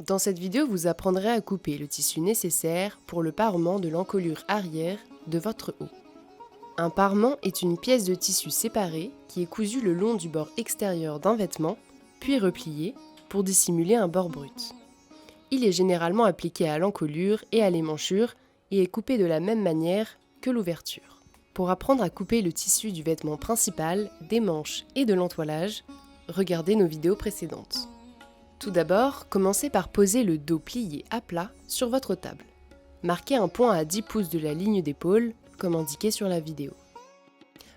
Dans cette vidéo, vous apprendrez à couper le tissu nécessaire pour le parement de l'encolure arrière de votre haut. Un parement est une pièce de tissu séparée qui est cousue le long du bord extérieur d'un vêtement, puis repliée pour dissimuler un bord brut. Il est généralement appliqué à l'encolure et à l'émanchure et est coupé de la même manière que l'ouverture. Pour apprendre à couper le tissu du vêtement principal, des manches et de l'entoilage, regardez nos vidéos précédentes. Tout d'abord, commencez par poser le dos plié à plat sur votre table. Marquez un point à 10 pouces de la ligne d'épaule, comme indiqué sur la vidéo.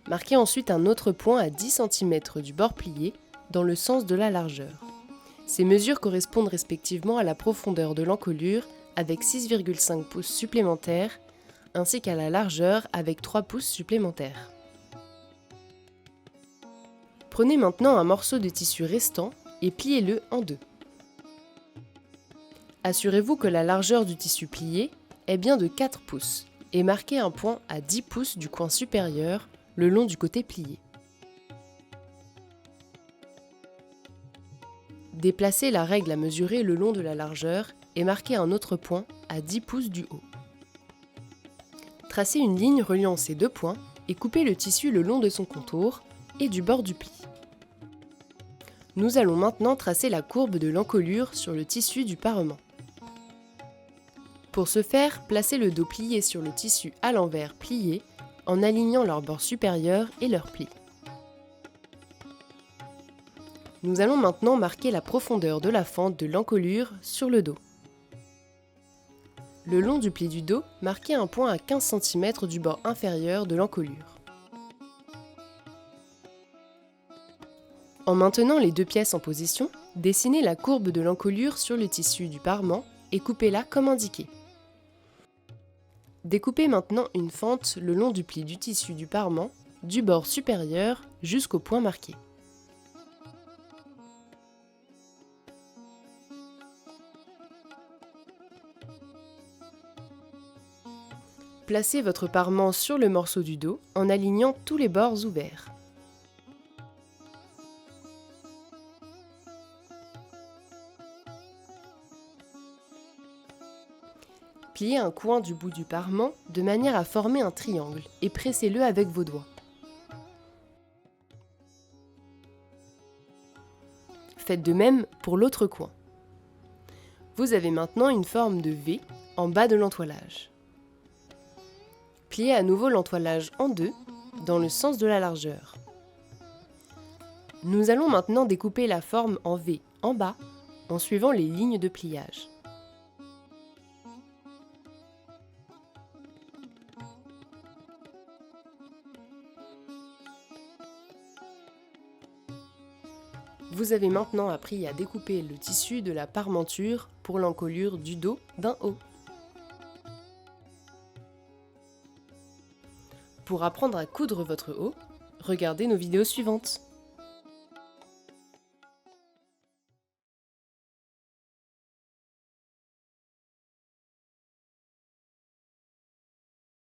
Marquez ensuite un autre point à 10 cm du bord plié, dans le sens de la largeur. Ces mesures correspondent respectivement à la profondeur de l'encolure avec 6,5 pouces supplémentaires, ainsi qu'à la largeur avec 3 pouces supplémentaires. Prenez maintenant un morceau de tissu restant et pliez-le en deux. Assurez-vous que la largeur du tissu plié est bien de 4 pouces et marquez un point à 10 pouces du coin supérieur le long du côté plié. Déplacez la règle à mesurer le long de la largeur et marquez un autre point à 10 pouces du haut. Tracez une ligne reliant ces deux points et coupez le tissu le long de son contour et du bord du pli. Nous allons maintenant tracer la courbe de l'encolure sur le tissu du parement. Pour ce faire, placez le dos plié sur le tissu à l'envers plié en alignant leur bord supérieur et leur pli. Nous allons maintenant marquer la profondeur de la fente de l'encolure sur le dos. Le long du pli du dos, marquez un point à 15 cm du bord inférieur de l'encolure. En maintenant les deux pièces en position, dessinez la courbe de l'encolure sur le tissu du parement et coupez-la comme indiqué. Découpez maintenant une fente le long du pli du tissu du parement, du bord supérieur jusqu'au point marqué. Placez votre parement sur le morceau du dos en alignant tous les bords ouverts. Pliez un coin du bout du parement de manière à former un triangle et pressez-le avec vos doigts. Faites de même pour l'autre coin. Vous avez maintenant une forme de V en bas de l'entoilage. Pliez à nouveau l'entoilage en deux, dans le sens de la largeur. Nous allons maintenant découper la forme en V en bas, en suivant les lignes de pliage. Vous avez maintenant appris à découper le tissu de la parmenture pour l'encolure du dos d'un haut. Pour apprendre à coudre votre haut, regardez nos vidéos suivantes.